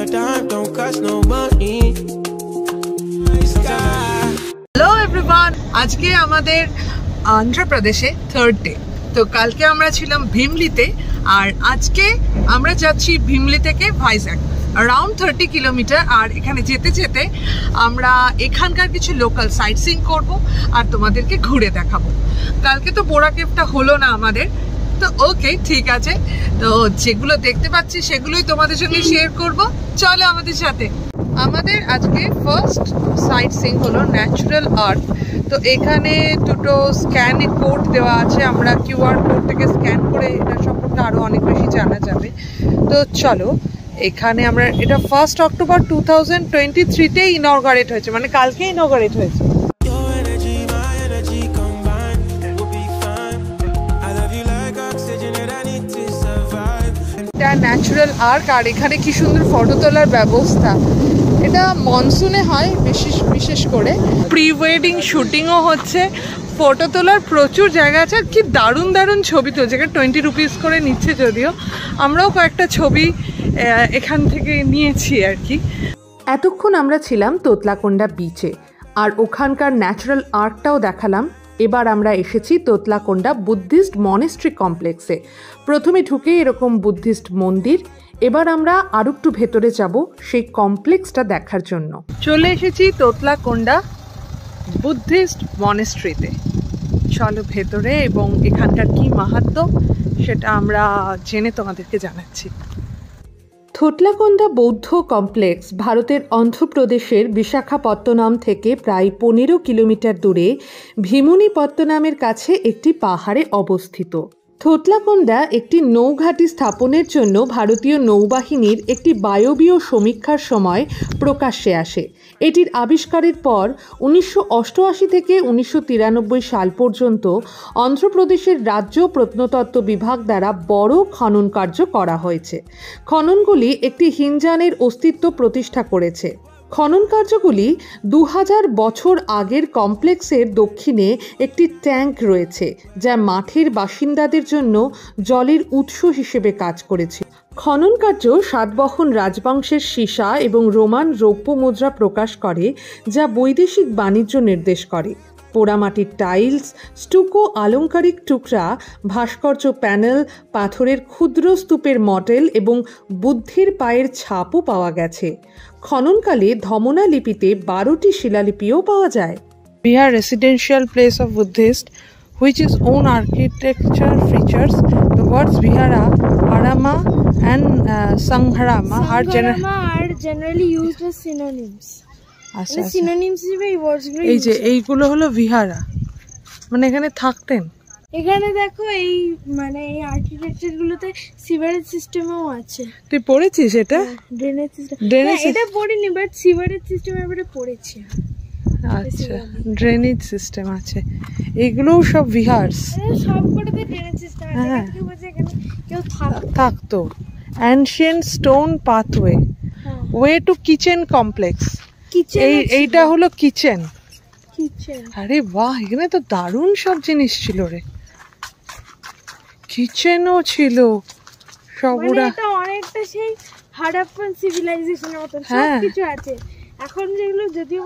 a dime, don't cost no money. Hello everyone, আজকে আমাদের অন্ধ্রপ্রদেশে third day. তো কালকে আমরা ছিলাম ভীমলিতে, আর আজকে আমরা যাচ্ছি ভীমলি থেকে ভাইজ্যাগ, অ্যারাউন্ড 30 কিলোমিটার। আর এখানে যেতে যেতে আমরা এখানকার কিছু লোকাল সাইট সিইং করবো আর তোমাদেরকে ঘুরে দেখাবো। কালকে তো বোরা কেভটা হলো না আমাদের, তো ওকে ঠিক আছে, তো যেগুলো দেখতে পাচ্ছি সেগুলোই তোমাদের সঙ্গে শেয়ার করব। চলো আমাদের সাথে। আমাদের আজকে ফার্স্ট সাইট সিইং হলো ন্যাচারাল আর্থ। তো এখানে দুটো স্ক্যান কোড দেওয়া আছে, আমরা কিউআর কোড থেকে স্ক্যান করে এটা সম্পর্কে আরও অনেক বেশি জানা যাবে। তো চলো এখানে আমরা, এটা 1 অক্টোবর 2023-তেই ইনঅগারেট হয়েছে, মানে কালকে ইনঅগারেট হয়েছে। এটা ন্যাচারাল আর্ক, আর এখানে কি সুন্দর ফটো তোলার ব্যবস্থা। এটা মনসুনে হয় বিশেষ করে। প্রি ওয়েডিং শুটিংও হচ্ছে, ফটো তোলার প্রচুর জায়গা আছে। কি দারুণ দারুণ ছবি তুলছে, এখানে 20 রুপিস করে নিচ্ছে, যদিও আমরাও কয়েকটা ছবি এখান থেকে নিয়েছি আর কি। এতক্ষণ আমরা ছিলাম তোতলাকোন্ডা বিচে, আর ওখানকার ন্যাচারাল আর্কটাও দেখালাম। এবার আমরা এসেছি তোতলাকোন্ডা বুদ্ধিস্ট মনেস্ট্রি কমপ্লেক্সে। প্রথমে ঢুকে এরকম বুদ্ধিস্ট মন্দির, এবার আমরা আরো একটু ভেতরে যাব সেই কমপ্লেক্সটা দেখার জন্য। চলে এসেছি তোতলাকোন্ডা বুদ্ধিস্ট মনেস্ট্রিতে। চলো ভেতরে, এবং এখানকার কি মাহাত্ম্য সেটা আমরা জেনে তোমাদেরকে জানাচ্ছি। তোতলাকোন্ডা বৌদ্ধ কমপ্লেক্স ভারতের অন্ধ্রপ্রদেশের বিশাখাপত্তনম থেকে প্রায় 15 কিলোমিটার দূরে ভীমনিপত্তনমের কাছে একটি পাহাড়ে অবস্থিত। তোতলাকোন্ডা একটি নৌঘাঁটি স্থাপনের জন্য ভারতীয় নৌবাহিনীর একটি বায়বীয় সমীক্ষার সময় প্রকাশ্যে আসে। এটির আবিষ্কারের পর 1988 থেকে 1993 সাল পর্যন্ত অন্ধ্রপ্রদেশের রাজ্য প্রত্নতত্ত্ব বিভাগ দ্বারা বড় খনন কার্য করা হয়েছে। খননগুলি একটি হিমযানের অস্তিত্ব প্রতিষ্ঠা করেছে। খনন কার্যগুলি 2000 বছর আগের কমপ্লেক্সের দক্ষিণে একটি ট্যাঙ্ক রয়েছে, যা মাঠের বাসিন্দাদের জন্য জলের উৎস হিসেবে কাজ করেছে। খনন কার্য সাতবাহন রাজবংশের সীসা এবং রোমান রৌপ্য মুদ্রা প্রকাশ করে, যা বৈদেশিক বাণিজ্য নির্দেশ করে। পোড়ামাটির টাইলস, স্টুকো আলংকারিক টুকরা, ভাস্কর্য প্যানেল, পাথরের ক্ষুদ্র স্তূপের মডেল এবং বুদ্ধির পায়ের ছাপও পাওয়া গেছে। খননকালে ধমনা লিপিতে 12টি শিলালিপিও পাওয়া যায়। Bihar residential place of Buddhist which its own architecture features. The words Vihara, Arama and Sangharama are generally used as synonyms. Synonyms হিসেবে এই ওয়ার্ডসগুলো, এই যে এইগুলো হলো ভিহারা, মানে এখানে থাকতেন। এখানে দেখো এই মানে এই আর্কিটেকচার গুলোতে সিভারেজ সিস্টেমও আছে। তুই পড়েছিস এটা? ড্রেনেজ সিস্টেম, এটা পড়িনি, বাট সিভারেজ সিস্টেম এবারে পড়েছি। আচ্ছা, ড্রেনেজ সিস্টেম আছে, এগুলোও সব ভিহার্স। সবকটাতে ড্রেনেজ সিস্টেম আছে, এখানে বলছে এখানে কেউ থাকতো। Ancient stone pathway, way to kitchen complex. এইটা হলো কিচেন। আরে বাহ, এখানে তো দারুণ সব জিনিস ছিল রে। কিচেনও ছিল সব। ওরা অনেকটা সেই হারাপ্পান সিভিলাইজেশনের মতন সবকিছু আছে। এখন যেগুলো যদিও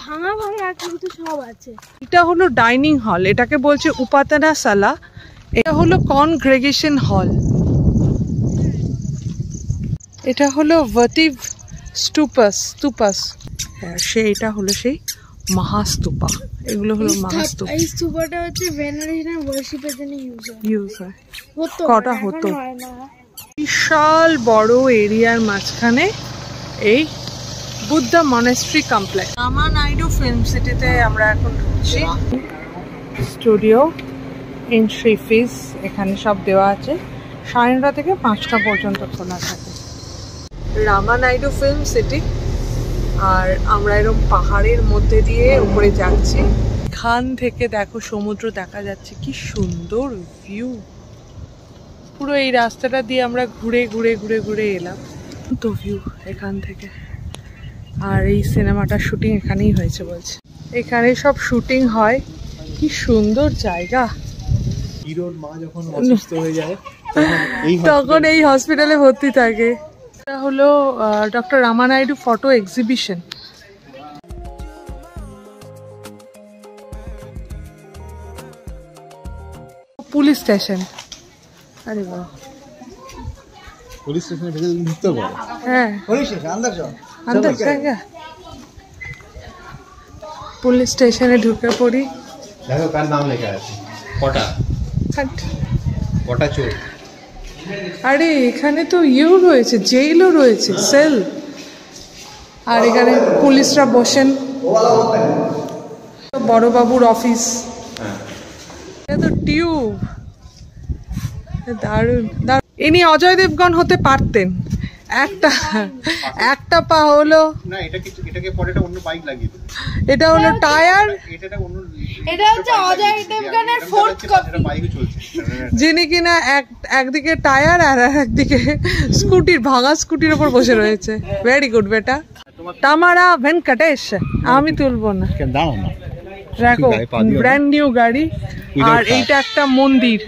ভাঙা ভাঙা, কিন্তু সব আছে। এটা হলো ডাইনিং হল, এটাকে বলছে উপাতানা সালা। এটা হলো কনগ্রেগেশন হল। এটা হলো ভটিভ স্তূপাস। এটা হলো সেই মহাস্তূপা। এগুলো হলো মহাস্তূপা। এই স্তূপাটা হচ্ছে ভেনারেশন আর ওয়ার্শিপের জন্য ইউজ হয়। কটা হতো। বিশাল বড় এরিয়ার মাঝখানে এই বুদ্ধা মনেস্ট্রি কমপ্লেক্স। রামা নাইডু ফিল্ম সিটিতে আমরা এখন ঢুকছি। স্টুডিও, এন্ট্রি ফিস এখানে সব দেওয়া আছে। 9:30 থেকে 5টা পর্যন্ত খোলা থাকে। রামা নাইডু ফিল্ম সিটি, আর আমরা এরকম পাহাড়ের মধ্যে দিয়ে উপরে যাচ্ছি। এখান থেকে দেখো সমুদ্র দেখা যাচ্ছে, কি সুন্দর ভিউ। পুরো এই রাস্তাটা দিয়ে আমরা ঘুরে ঘুরে ঘুরে ঘুরে এলাম। তো ভিউ এখান থেকে। আর এই সিনেমাটার শুটিং এখানেই হয়েছে বলছে। এখানে সব শুটিং হয়। কি সুন্দর জায়গা। হিরোর মা যখন অসুস্থ হয়ে যায় তখন এই হসপিটালে ভর্তি থাকে। এটা হলো doctor Ramanaidu photo exhibition. Police station. আরে বাহ, পুলিশ স্টেশনের ভিতরে ঢুকতে পারো। হ্যাঁ, পুলিশ স্টেশন अंदर जाओ। अंदर जाएगा। পুলিশ স্টেশনে ঢুকে পড়ি। দেখো কার নাম লেখা আছে, কটা কটা চোর। আরে এখানে তো ইয়েও রয়েছে, জেলও রয়েছে, সেল। আর এখানে পুলিশরা বসেন, বড়বাবুর অফিস। এটা তো টিউব, দারুণ দারুণ। ইনি অজয় দেবগন হতে পারতেন। একটা পা হলো না, এটাকে পরে এটা অন্য বাইক লাগিয়ে দেবে। এটা হলো টায়ার, এটা হচ্ছে অজয় দেবগনের ফোর্থ কপি। বাইকে চলছে, যিনি কিনা একদিকে টায়ার আর একদিকে স্কুটির, ভাঙা স্কুটির উপর বসে রয়েছে। ভেরি গুড বেটা। তামারা ভেঙ্কটেশ। আমি তুলবো না, দাঁড়াও না। দেখো ব্র্যান্ড নিউ গাড়ি। আর এইটা একটা মন্দির,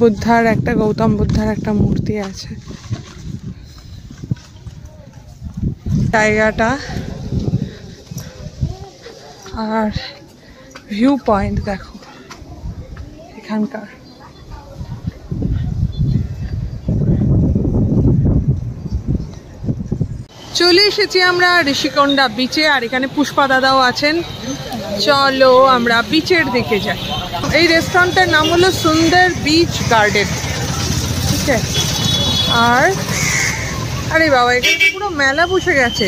বুদ্ধার একটা, গৌতম বুদ্ধার একটা মূর্তি আছে। জায়গাটা আর ভিউ পয়েন্ট দেখো এখানকার। চলে এসেছি আমরা ঋষিকোন্ডা বিচে, আর এখানে পুষ্পা দাদাও আছেন। চলো আমরা বিচের দিকে যাই। এই রেস্টুরেন্টের নাম হলো সুন্দর বিচ গার্ডেন, ঠিক আছে। আর আরে বাবা, এখানে পুরো মেলা বসে গেছে।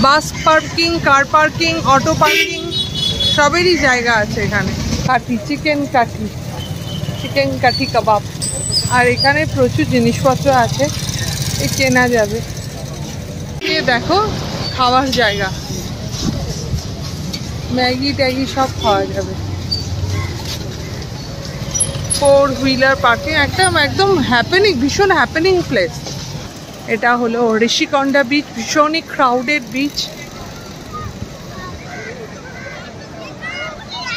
Bus parking, car parking, auto parking সবেরই জায়গা আছে এখানে। কাঠি, চিকেন কাঠি কাবাব। আর এখানে প্রচুর জিনিসপত্র আছে, এই কেনা যাবে। দেখো খাওয়ার জায়গা, ম্যাগি ট্যাগি সব খাওয়া যাবে। 4 হুইলার পার্কিং, একদম হ্যাপেনিং, ভীষণ হ্যাপেনিং প্লেস। এটা হলো ঋষিকোন্ডা বিচ, ভীষণই ক্রাউডেড বিচ।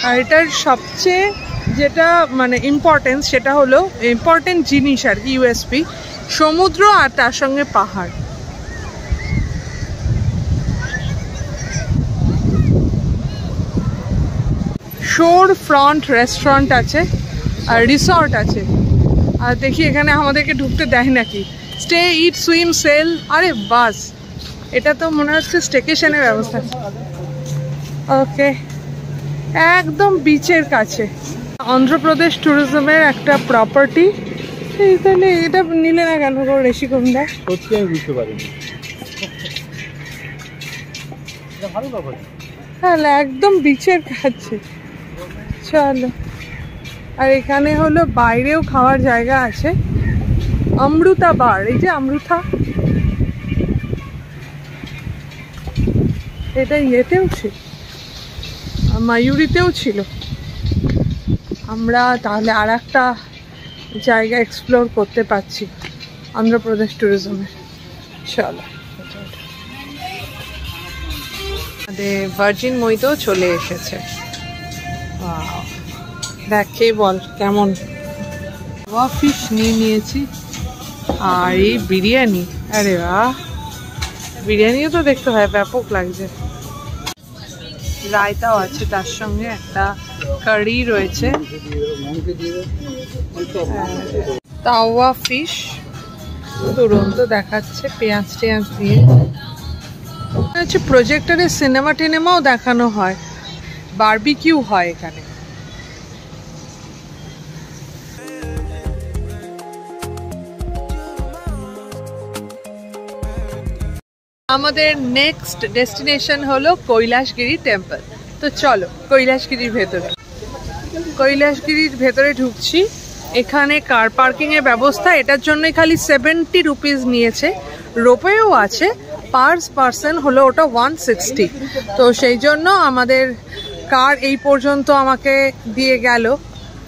আর এটার সবচেয়ে যেটা মানে ইম্পর্টেন্স, সেটা হলো ইম্পর্টেন্ট জিনিস আর কি, ইউএসপি, সমুদ্র আর তার সঙ্গে পাহাড়। শোর ফ্রন্ট রেস্টুরেন্ট আছে আর রিসর্ট আছে। আর দেখি এখানে আমাদেরকে ঢুকতে দেয় নাকি। স্টে, ইট, সুইম, সেল। আরে বাস, এটা তো মনে হচ্ছে স্টেকেশনের ব্যবস্থা। ওকে, একদম বিচের কাছে। অন্ধ্রপ্রদেশ ট্যুরিজমের একটা প্রপার্টি। তাহলে এটা নিলে না কেন গো ঋষিকোন্ডা? সত্যি আমি বুঝতে পারিনি। ভালো ব্যাপার, হ্যাঁ একদম বিচের কাছে। চলো। আর এখানে হলো বাইরেও খাওয়ার জায়গা আছে, অমৃতা বার। এই যে অমৃতা, এটা ইয়েতেও ছিল, ময়ূরীতেও ছিল। আমরা তাহলে আর একটা জায়গা এক্সপ্লোর করতে পারছি অন্ধ্রপ্রদেশ ট্যুরিজমে। চলো, আমাদের ভার্জিন মইতেও চলে এসেছে। দেখ, খেয়ে বল কেমন। ফিশ নিয়েছি আর এই বিরিয়ানি। আরে বাহ, বিরিয়ানিও তো দেখতে হয়, ব্যাপক লাগছে। রায়তাও আছে, তার সঙ্গে একটা কারি রয়েছে। তাওয়া ফিশ তুরন্ত দেখাচ্ছে, পেঁয়াজ টেয়াজ দিয়ে। হচ্ছে প্রজেক্টরে সিনেমা টিনেমাও দেখানো হয়, বারবিকিউ হয় এখানে। আমাদের নেক্সট ডেস্টিনেশন হলো কৈলাসগিরি টেম্পল। তো চলো কৈলাসগিরির ভেতরে ঢুকছি। এখানে কার পার্কিং এর ব্যবস্থা, এটার জন্য খালি 70 রুপিস নিয়েছে। রোপওয়েও আছে, পার পার্সন হলো ওটা 160। তো সেই জন্য আমাদের কার এই পর্যন্ত আমাকে দিয়ে গেল।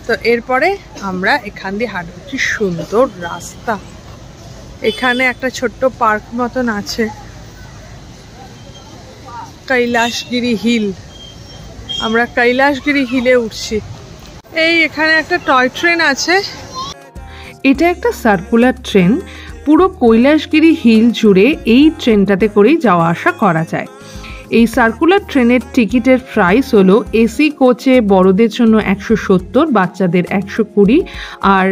তো এরপরে আমরা এখান দিয়ে হাঁটবো। কি সুন্দর রাস্তা। এখানে একটা ছোট্ট পার্ক মতন আছে, কৈলাসগিরি হিল। আমরা কৈলাসগিরি হিলে উঠছি। এই এখানে একটা টয় ট্রেন আছে। এটা একটা সার্কুলার ট্রেন, পুরো কৈলাসগিরি হিল জুড়ে এই ট্রেনটাতে করেই যাওয়া আসা করা যায়। এই সার্কুলার ট্রেনের টিকিটের প্রাইস হলো এসি কোচে বড়দের জন্য 170, বাচ্চাদের 120, আর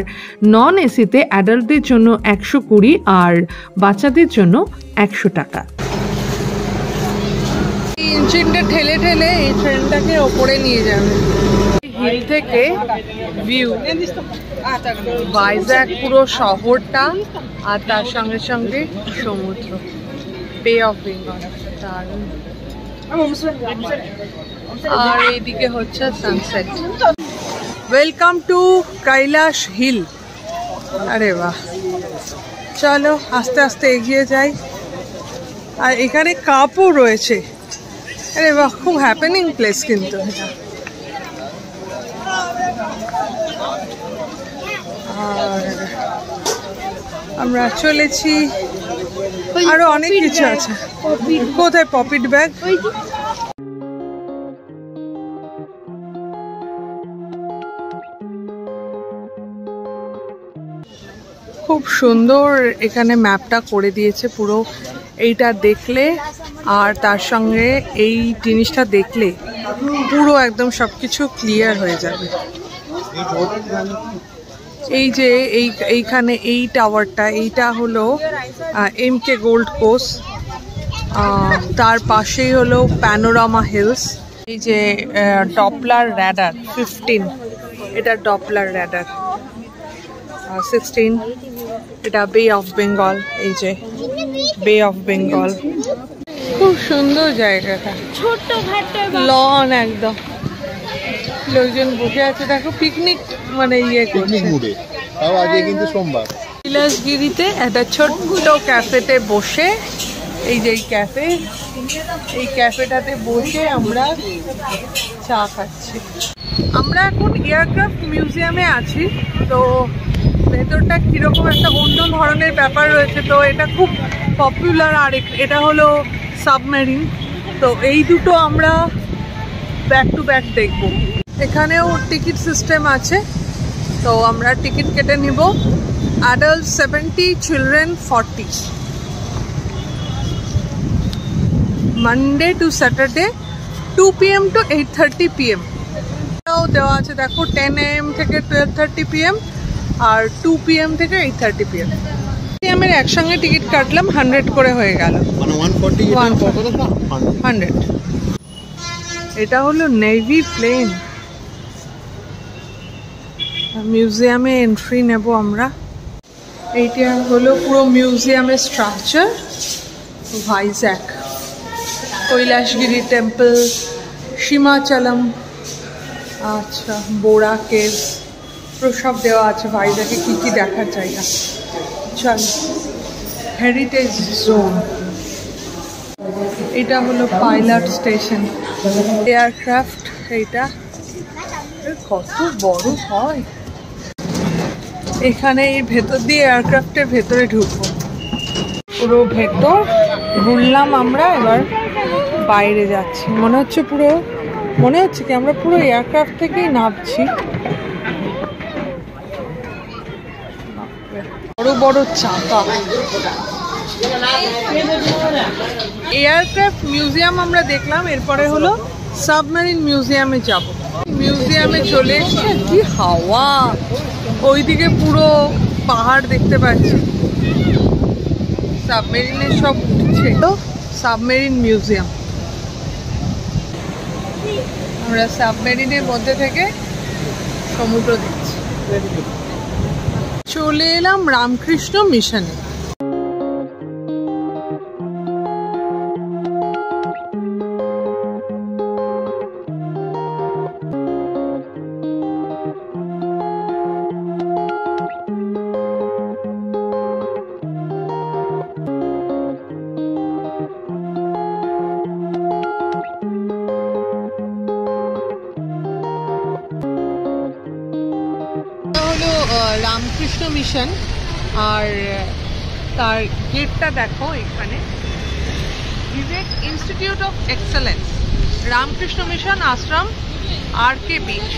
নন এসিতে অ্যাডাল্টদের জন্য 120 আর বাচ্চাদের জন্য 100 টাকা। ইঞ্জিনটা ঠেলে ঠেলে এই ট্রেনটাকে ওপরে নিয়ে যাবে। হিল থেকে ভিউ ভাইজ্যাক পুরো শহরটা, আর তার সঙ্গে সঙ্গে সমুদ্র, বে অফ বেঙ্গল, আর এইদিকে হচ্ছে sunset. Welcome to Kailash hill. আরে বাহ, চলো আস্তে আস্তে এগিয়ে যাই। আর এখানে কাপও রয়েছে। আরে বাহ, খুব হ্যাপেনিং প্লেস কিন্তু এটা। আর আমরা চলেছি, আরো অনেক কিছু আছে। কোথায় পপিট ব্যাগ? খুব সুন্দর এখানে ম্যাপটা করে দিয়েছে পুরো। এইটা দেখলে আর তার সঙ্গে এই জিনিসটা দেখলে পুরো একদম সবকিছু ক্লিয়ার হয়ে যাবে। এই যে এইখানে এই টাওয়ারটা, এইটা হলো MK গোল্ড কোস্ট, তার পাশেই হলো প্যানোরামা হিলস। এই যে ডপলার র্যাডার 15, এটা ডপলার র্যাডার 16, এটা বে অফ বেঙ্গল। এই যে বে অফ বেঙ্গল, খুব সুন্দর জায়গাটা, ছোট্ট লন একদম। লোকজন বসে আছে, দেখো পিকনিক মানে ইয়ে করছে। কিন্তু সোমবার কৈলাসগিরিতে একটা ছোট্ট ক্যাফেতে বসে, এই যে ক্যাফে, এই ক্যাফেটাতে বসে আমরা চা খাচ্ছি। আমরা এখন এয়ারক্রাফট মিউজিয়ামে আছি। তো ভেতরটা কিরকম একটা অন্য ধরনের ব্যাপার রয়েছে। তো এটা খুব পপুলার, আর এটা হলো সাবমেরিন। তো এই দুটো আমরা ব্যাক টু ব্যাক দেখবো। এখানেও টিকিট সিস্টেম আছে, তো আমরা টিকিট কেটে নিব। Adult 70, children 40। Monday to Saturday 2 PM to 8:30 PM দেওয়া আছে। দেখো 10 AM থেকে 12:30 PM আর 2 PM থেকে 8:30 PM। এর একসঙ্গে টিকিট কাটলাম, 100 করে হয়ে গেল, 100। এটা হলো নেভি প্লেন। মিউজিয়ামে এন্ট্রি নেব আমরা। এইটা হলো পুরো মিউজিয়ামের স্ট্রাকচার। ভাইজ্যাক, কৈলাসগিরি টেম্পল, সীমাচলম, আচ্ছা বোরা কেভ, সব দেওয়া আছে ভাইজ্যাকে কি কি দেখার জায়গা। চল, হেরিটেজ জোন। এটা হলো পাইলট স্টেশন, এয়ারক্রাফট। এইটা কত বড় হয়। এখানে এই ভেতর দিয়ে এয়ারক্রাফটের ভেতরে ঢুকবো, পুরো ভেতর ঘুরলাম আমরা। এবার বাইরে যাচ্ছি, মনে হচ্ছে কি আমরা পুরো এয়ারক্রাফট থেকেই নামছি। বড় বড় চাকা। এয়ারক্রাফট মিউজিয়াম আমরা দেখলাম, এরপরে হলো সাবমেরিন মিউজিয়ামে যাব। মিউজিয়ামে চলে এসেছে, কি হাওয়া! ওইদিকে পুরো পাহাড় দেখতে পাচ্ছি, সাবমেরিনের সব উঠছে। তো সাবমেরিন মিউজিয়াম, আমরা সাবমেরিনের মধ্যে থেকে সমুদ্র দেখছি। চলে এলাম রামকৃষ্ণ মিশনে। রামকৃষ্ণ মিশন, আর তার গেটটা দেখো। এখানে Vivek institute of excellence, Ramakrishna Mission Ashram, RK beach.